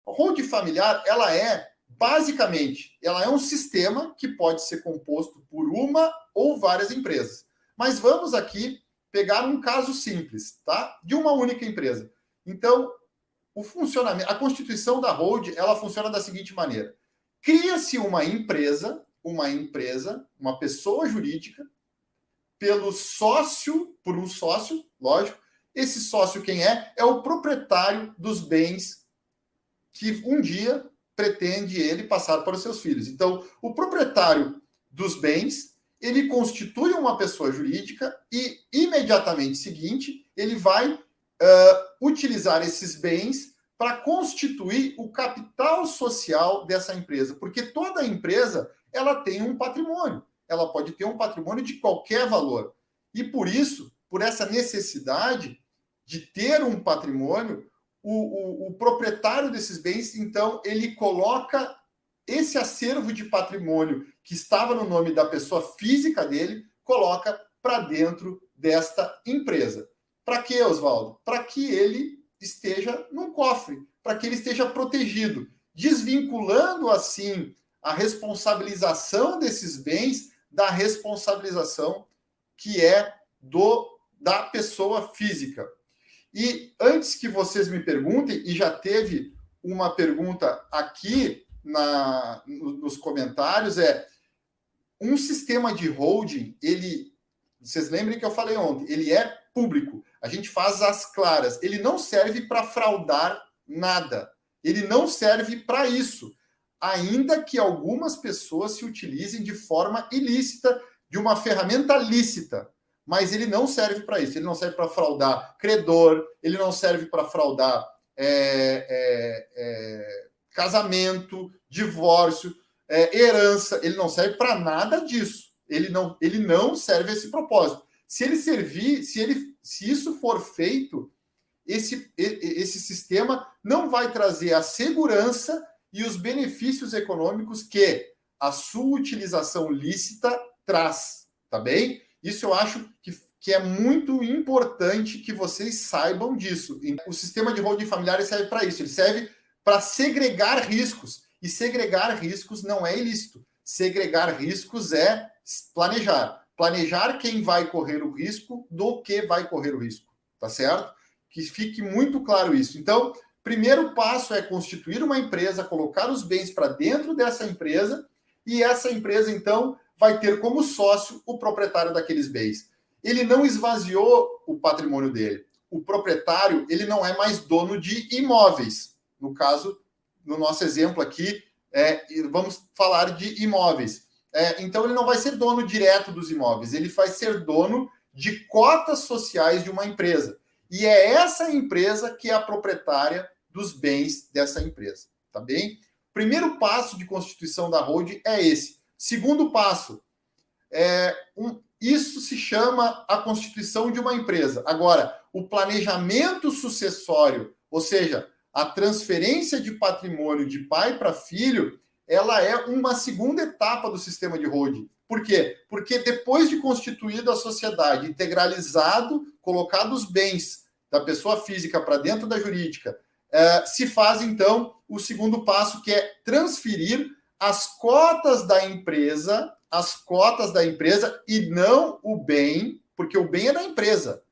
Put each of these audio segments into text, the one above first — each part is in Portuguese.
A holding familiar, basicamente, ela é um sistema que pode ser composto por uma ou várias empresas. Mas vamos aqui pegar um caso simples, tá? De uma única empresa. Então, o funcionamento, a constituição da holding, ela funciona da seguinte maneira: cria-se uma empresa, uma pessoa jurídica, por um sócio, lógico. Esse sócio quem é? É o proprietário dos bens que um dia pretende ele passar para os seus filhos. Então, o proprietário dos bens, ele constitui uma pessoa jurídica e, imediatamente seguinte, ele vai utilizar esses bens para constituir o capital social dessa empresa. Porque toda empresa, ela tem um patrimônio. Ela pode ter um patrimônio de qualquer valor. E por isso, por essa necessidade de ter um patrimônio, o proprietário desses bens, então, ele coloca esse acervo de patrimônio que estava no nome da pessoa física dele, coloca para dentro desta empresa. Para quê, Oswaldo? Para que ele esteja num cofre, para que ele esteja protegido, desvinculando, assim, a responsabilização desses bens da responsabilização que é da pessoa física. E antes que vocês me perguntem, e já teve uma pergunta aqui nos comentários, um sistema de holding, vocês lembrem que eu falei ontem, ele é público. A gente faz as claras. Ele não serve para fraudar nada. Ele não serve para isso. Ainda que algumas pessoas se utilizem de forma ilícita, de uma ferramenta lícita. Mas ele não serve para isso. Ele não serve para fraudar credor, ele não serve para fraudar casamento, divórcio, herança. Ele não serve para nada disso. Ele não serve a esse propósito. Se isso for feito, esse sistema não vai trazer a segurança e os benefícios econômicos que a sua utilização lícita traz, tá bem? Isso eu acho que é muito importante que vocês saibam disso. O sistema de holding familiar serve para isso, ele serve para segregar riscos, e segregar riscos não é ilícito. Segregar riscos é planejar. Planejar quem vai correr o risco do que vai correr o risco, tá certo? Que fique muito claro isso. Então, primeiro passo é constituir uma empresa, colocar os bens para dentro dessa empresa, e essa empresa, então, vai ter como sócio o proprietário daqueles bens. Ele não esvaziou o patrimônio dele. O proprietário, ele não é mais dono de imóveis. No caso, no nosso exemplo aqui, vamos falar de imóveis. Então, ele não vai ser dono direto dos imóveis, ele vai ser dono de cotas sociais de uma empresa. E é essa empresa que é a proprietária dos bens dessa empresa, tá bem? Primeiro passo de constituição da holding é esse. Segundo passo, isso se chama a constituição de uma empresa. Agora, o planejamento sucessório, ou seja, a transferência de patrimônio de pai para filho, ela é uma segunda etapa do sistema de holding. Por quê? Porque depois de constituída a sociedade, integralizado, colocado os bens da pessoa física para dentro da jurídica, se faz, então, o segundo passo, que é transferir as cotas da empresa e não o bem, porque o bem é da empresa.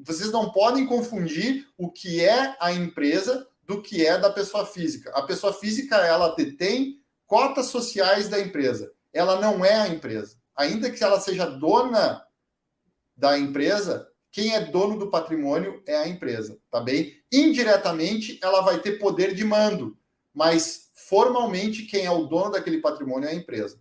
Vocês não podem confundir o que é a empresa do que é da pessoa física. A pessoa física, ela detém cotas sociais da empresa. Ela não é a empresa. Ainda que ela seja dona da empresa, quem é dono do patrimônio é a empresa, tá bem? Indiretamente, ela vai ter poder de mando, mas formalmente quem é o dono daquele patrimônio é a empresa.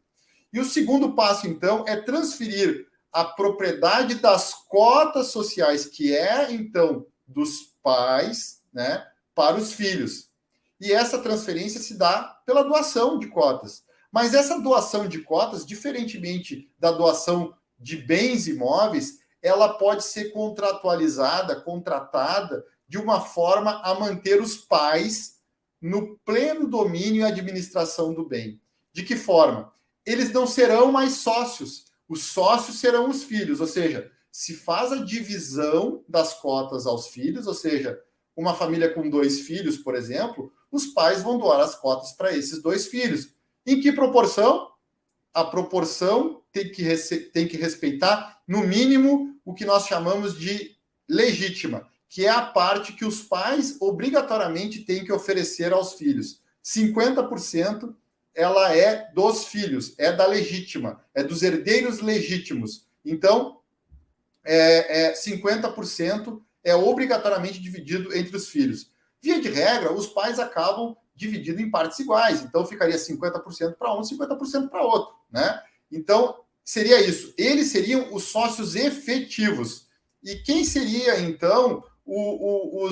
E o segundo passo, então, é transferir a propriedade das cotas sociais, que é, então, dos pais, né, para os filhos. E essa transferência se dá pela doação de cotas. Mas essa doação de cotas, diferentemente da doação de bens imóveis, ela pode ser contratada de uma forma a manter os pais no pleno domínio e administração do bem. De que forma? Eles não serão mais sócios. Os sócios serão os filhos, ou seja, se faz a divisão das cotas aos filhos, ou seja, uma família com 2 filhos, por exemplo, os pais vão doar as cotas para esses 2 filhos. Em que proporção? A proporção tem que respeitar, no mínimo, o que nós chamamos de legítima, que é a parte que os pais obrigatoriamente têm que oferecer aos filhos. 50% ela é dos filhos, é da legítima, é dos herdeiros legítimos. Então, 50% é obrigatoriamente dividido entre os filhos. Via de regra, os pais acabam dividindo em partes iguais. Então, ficaria 50% para um, 50% para outro, né? Então, seria isso. Eles seriam os sócios efetivos. E quem seria, então, o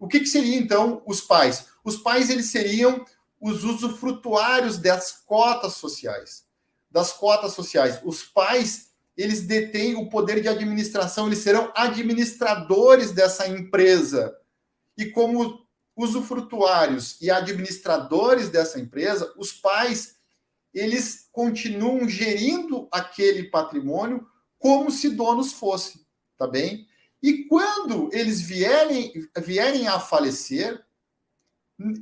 que seria, então, os pais? Os pais, eles seriam os usufrutuários das cotas sociais. Das cotas sociais. Os pais, eles detêm o poder de administração, eles serão administradores dessa empresa. E como usufrutuários e administradores dessa empresa, os pais, eles continuam gerindo aquele patrimônio como se donos fossem, tá bem? E quando eles vierem a falecer,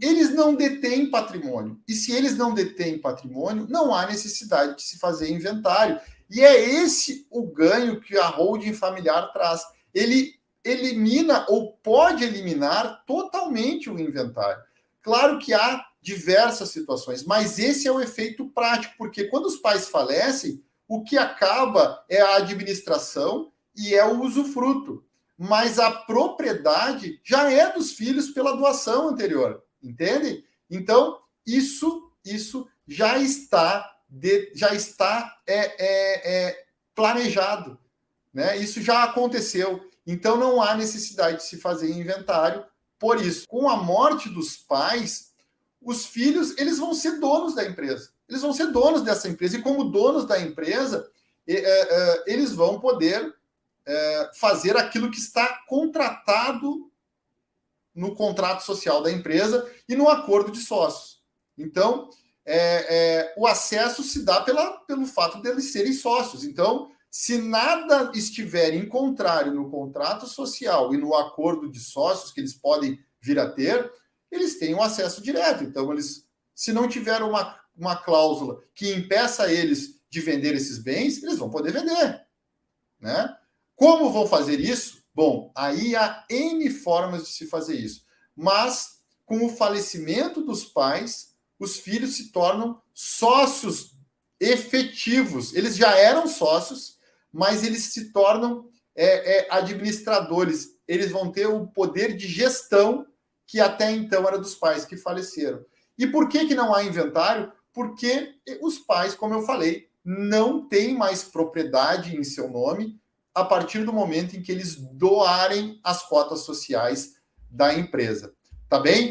eles não detêm patrimônio. E se eles não detêm patrimônio, não há necessidade de se fazer inventário. E é esse o ganho que a holding familiar traz. Ele elimina ou pode eliminar totalmente o inventário. Claro que há diversas situações, mas esse é o efeito prático, porque quando os pais falecem, o que acaba é a administração e é o usufruto. Mas a propriedade já é dos filhos pela doação anterior, entende? Então, isso já está planejado, né? Isso já aconteceu. Então, não há necessidade de se fazer inventário por isso. Com a morte dos pais, os filhos, eles vão ser donos da empresa. Eles vão ser donos dessa empresa. E como donos da empresa, eles vão poder fazer aquilo que está contratado no contrato social da empresa e no acordo de sócios. Então, o acesso se dá pelo fato deles serem sócios. Então, se nada estiver em contrário no contrato social e no acordo de sócios que eles podem vir a ter, eles têm um acesso direto. Então, se não tiver uma cláusula que impeça eles de vender esses bens, eles vão poder vender, né? Como vão fazer isso? Bom, aí há N formas de se fazer isso. Mas, com o falecimento dos pais, os filhos se tornam sócios efetivos. Eles já eram sócios, mas eles se tornam administradores. Eles vão ter o poder de gestão que até então era dos pais que faleceram. E por que não há inventário? Porque os pais, como eu falei, não têm mais propriedade em seu nome a partir do momento em que eles doarem as cotas sociais da empresa. Tá bem?